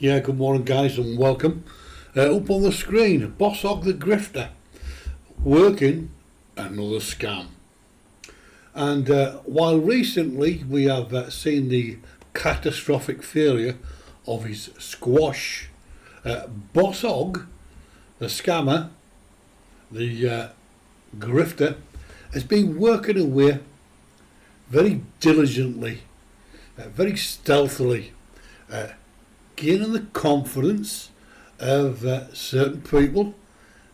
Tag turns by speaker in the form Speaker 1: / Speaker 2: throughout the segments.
Speaker 1: Yeah, good morning guys and welcome. Up on the screen, Bosshog the Grifter, working another scam. And while recently we have seen the catastrophic failure of his squash, Bosshog, the scammer, the grifter, has been working away very diligently, very stealthily, gaining the confidence of certain people,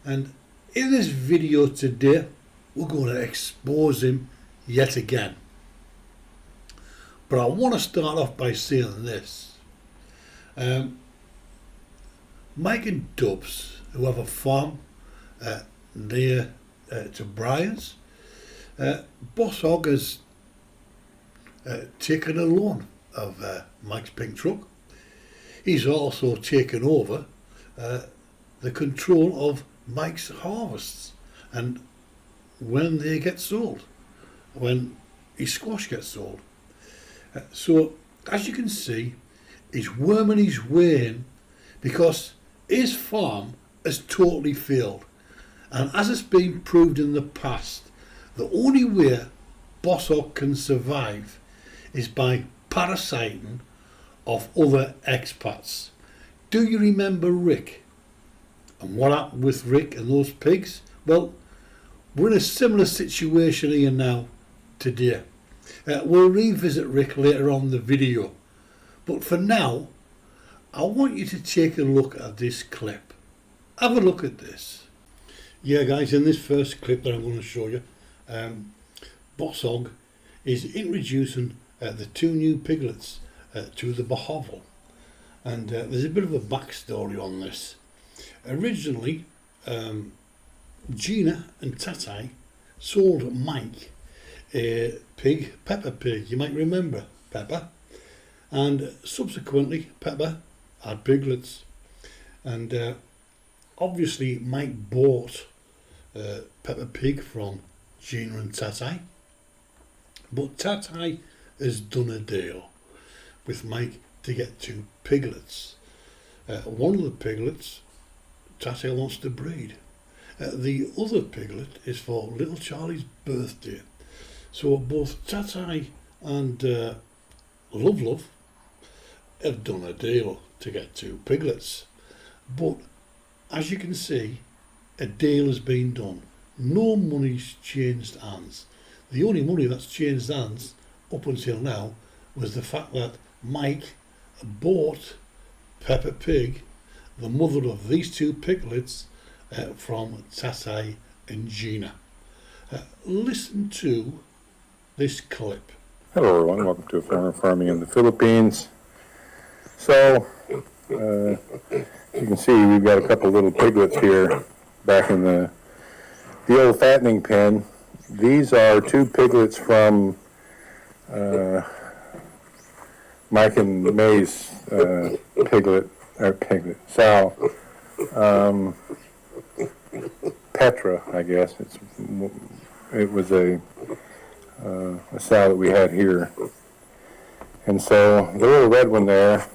Speaker 1: and in this video today we're going to expose him yet again. But I want to start off by saying this. Mike and Dubs, who have a farm near to Brian's, Bosshog has taken a loan of Mike's pink truck. He's also taken over the control of Mike's harvests and when they get sold, when his squash gets sold. So as you can see, he's worming his way in because his farm has totally failed, and as it's been proved in the past, the only way Bosshog can survive is by parasiting of other expats. Do you remember Rick and what happened with Rick and those pigs? Well, we're in a similar situation here now today. We'll revisit Rick later on in the video, but for now I want you to take a look at this clip. Have a look at this. Yeah guys, in this first clip that I'm going to show you, Bosshog is introducing the two new piglets to the Bosshog, and there's a bit of a backstory on this. Originally, Gina and Tatai sold Mike a pig, Pepper Pig. You might remember Pepper, and subsequently Pepper had piglets, and obviously Mike bought Pepper Pig from Gina and Tatai, but Tatai has done a deal with Mike to get two piglets. One of the piglets Tatai wants to breed. The other piglet is for little Charlie's birthday. So both Tatai and Love have done a deal to get two piglets. But as you can see, a deal has been done. No money's changed hands. The only money that's changed hands up until now was the fact that Mike bought Pepper Pig, the mother of these two piglets, from Tatai and Gina. Listen to this clip.
Speaker 2: Hello everyone, welcome to Aforeigner Farming in the Philippines. So, you can see we've got a couple little piglets here back in the old fattening pen. These are two piglets from Mike and May's Sal, Petra, I guess. It was a sow that we had here, and so the little red one there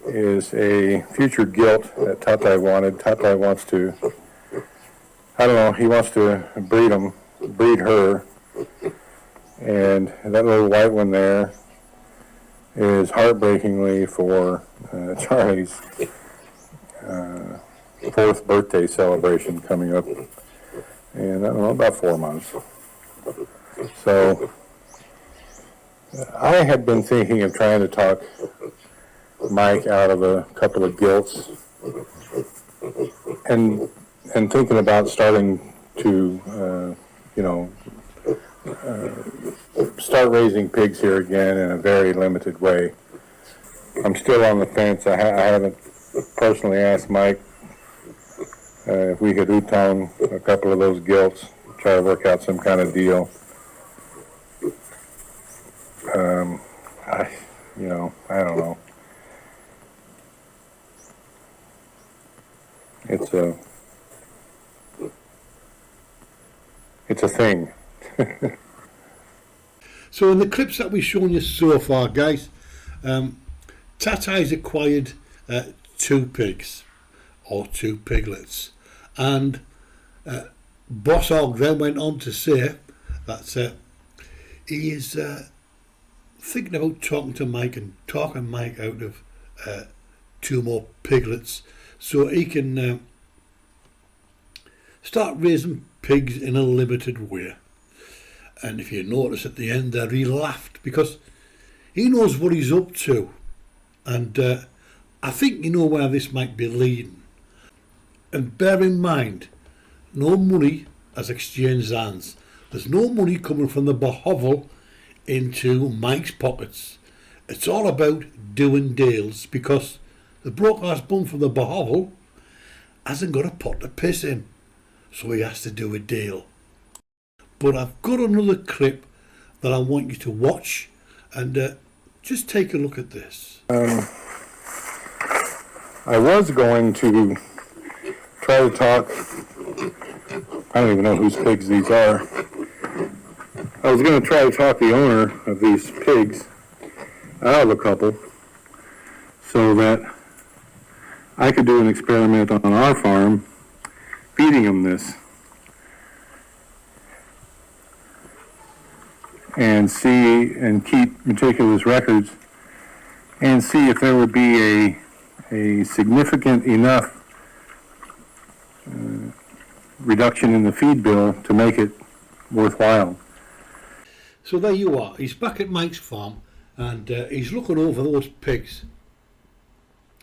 Speaker 2: is a future gilt that Tatai wanted. Tatai wants to, I don't know, he wants to breed her, and that little white one there is heartbreakingly for Charlie's 4th birthday celebration coming up in, I don't know, about 4 months. So I had been thinking of trying to talk Mike out of a couple of gilts, and thinking about starting to start raising pigs here again in a very limited way. I'm still on the fence. I haven't personally asked Mike if we could uton a couple of those gilts, try to work out some kind of deal. I don't know. It's a thing.
Speaker 1: So in the clips that we've shown you so far, guys, Tatai's acquired 2 pigs or 2 piglets. And Bosshog then went on to say that he is thinking about talking to Mike and talking Mike out of 2 more piglets so he can start raising pigs in a limited way. And if you notice at the end there, he laughed because he knows what he's up to, and I think you know where this might be leading. And bear in mind, no money has exchanged hands. There's no money coming from the Bosshog into Mike's pockets. It's all about doing deals because the broke-ass bum from the Bosshog hasn't got a pot to piss in, so he has to do a deal. But I've got another clip that I want you to watch, and just take a look at this.
Speaker 2: I was going to try to talk, I don't even know whose pigs these are. I was going to try to talk the owner of these pigs out of a couple so that I could do an experiment on our farm feeding them this and see and keep meticulous records and see if there would be a significant enough reduction in the feed bill to make it worthwhile.
Speaker 1: So there you are. He's back at Mike's farm and he's looking over those pigs.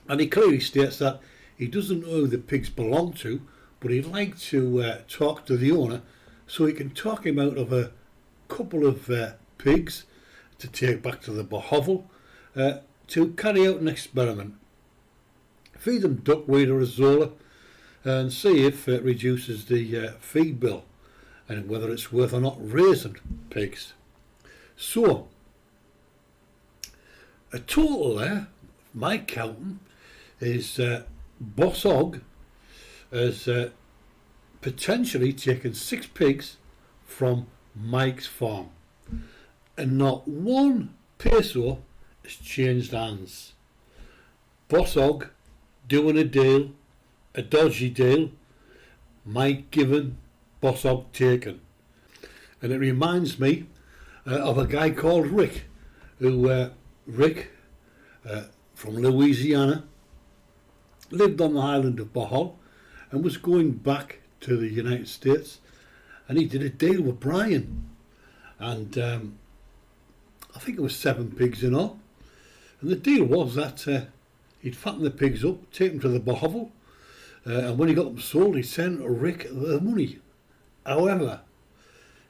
Speaker 1: And he clearly states that he doesn't know who the pigs belong to, but he'd like to talk to the owner so he can talk him out of a couple of pigs to take back to the Bosshog to carry out an experiment. Feed them duckweed or azola and see if it reduces the feed bill and whether it's worth or not raising pigs. So, a total there, my counting, is Bosshog has potentially taken 6 pigs from Mike's farm, and not 1 peso has changed hands. Bosshog doing a deal, a dodgy deal, Mike given, Bosshog taken. And it reminds me of a guy called Rick, who Rick from Louisiana lived on the island of Bosshog and was going back to the United States, and he did a deal with Brian, and I think it was 7 pigs in all, and the deal was that he'd fatten the pigs up, take them to the Bosshog, and when he got them sold he'd send Rick the money. However,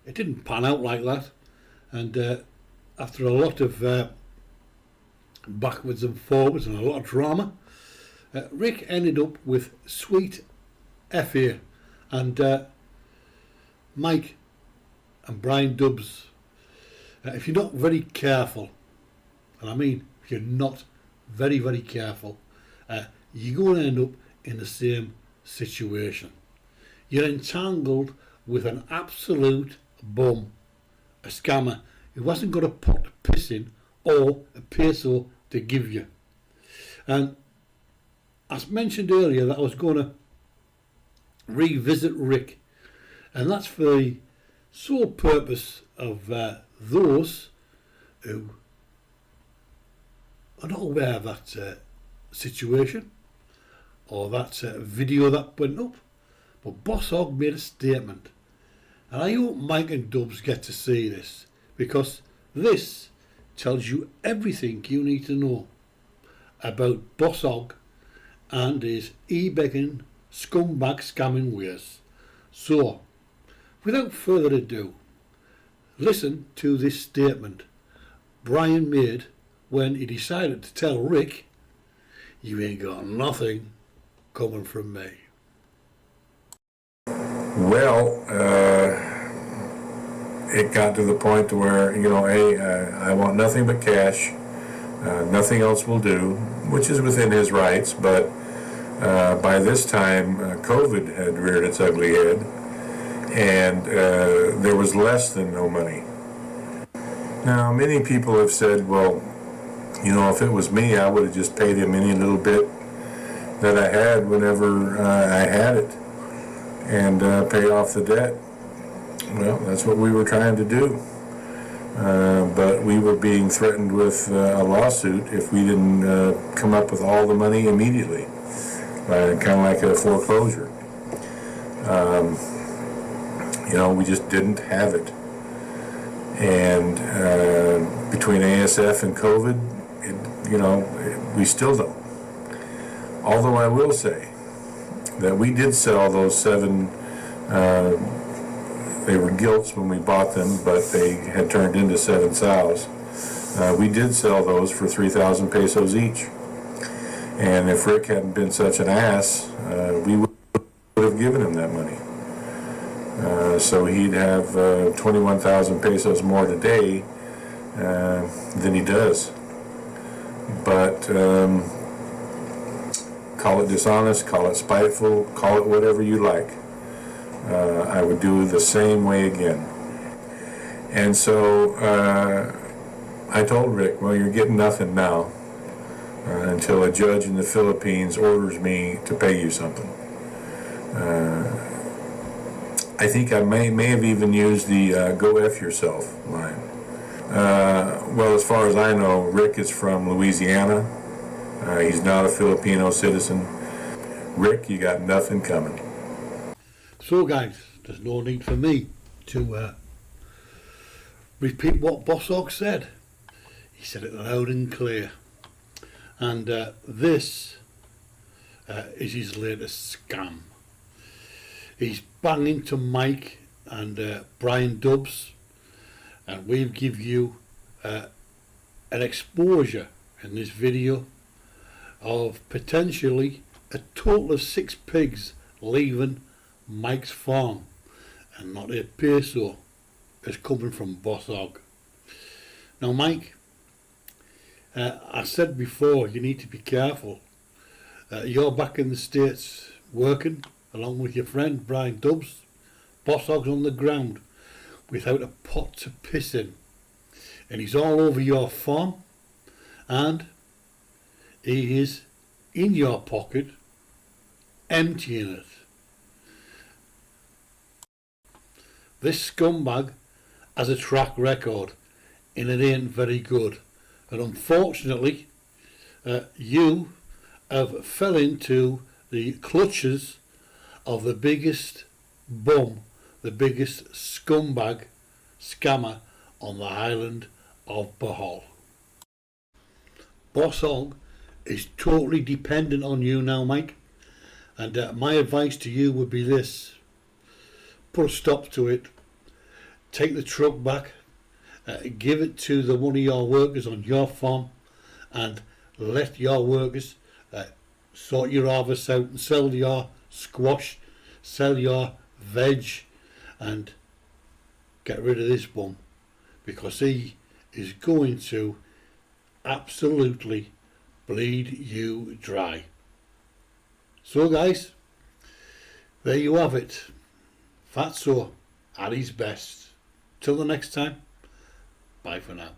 Speaker 1: it didn't pan out like that, and after a lot of backwards and forwards and a lot of drama, Rick ended up with sweet FA, and Mike and Brian Dubs, if you're not very careful, and I mean if you're not very, very careful, you're going to end up in the same situation. You're entangled with an absolute bum, a scammer who hasn't got a pot to piss in or a peso to give you. And as mentioned earlier, that I was going to revisit Rick, and that's for the sole purpose of those who are not aware of that situation or that video that went up. But Bosshog made a statement, and I hope Mike and Dubs get to see this, because this tells you everything you need to know about Bosshog and his e-begging scumbag scamming ways. So, without further ado, listen to this statement Brian made when he decided to tell Rick, "You ain't got nothing coming from me."
Speaker 3: Well, it got to the point to where, you know, I want nothing but cash. Nothing else will do, which is within his rights, but by this time, COVID had reared its ugly head, and there was less than no money. Now, many people have said, well, you know, if it was me, I would have just paid him any little bit that I had whenever I had it and pay off the debt. Well, that's what we were trying to do. But we were being threatened with a lawsuit if we didn't come up with all the money immediately, kind of like a foreclosure. We just didn't have it. And between ASF and COVID, we still don't. Although I will say that we did sell those 7, they were gilts when we bought them, but they had turned into 7 sows. We did sell those for 3,000 pesos each. And if Rick hadn't been such an ass, we would have given him that money. So he'd have 21,000 pesos more today than he does. But call it dishonest, call it spiteful, call it whatever you like. I would do the same way again. And so I told Rick, well, you're getting nothing now until a judge in the Philippines orders me to pay you something. I think I may have even used the go F yourself line. Well, as far as I know, Rick is from Louisiana. He's not a Filipino citizen. Rick, you got nothing coming.
Speaker 1: So guys, there's no need for me to repeat what Bosshog said. He said it loud and clear. And this is his latest scam. He's banging to Mike and Brian Dubs, and we've give you an exposure in this video of potentially a total of 6 pigs leaving Mike's farm, and not a peso is coming from Bosshog. Now Mike, I said before, you need to be careful. You're back in the States working along with your friend Brian Dubs. Bosshog's on the ground without a pot to piss in, and he's all over your farm, and he is in your pocket emptying it. This scumbag has a track record and it ain't very good, and unfortunately you have fell into the clutches of the biggest bum, the biggest scumbag scammer on the island of Bohol. Bosshog is totally dependent on you now, Mike, and my advice to you would be this: put a stop to it, take the truck back, give it to one of your workers on your farm, and let your workers sort your harvest out and sell your squash, sell your veg, and get rid of this bum, because he is going to absolutely bleed you dry. So guys, there you have it. Fatso at his best. Till the next time, bye for now.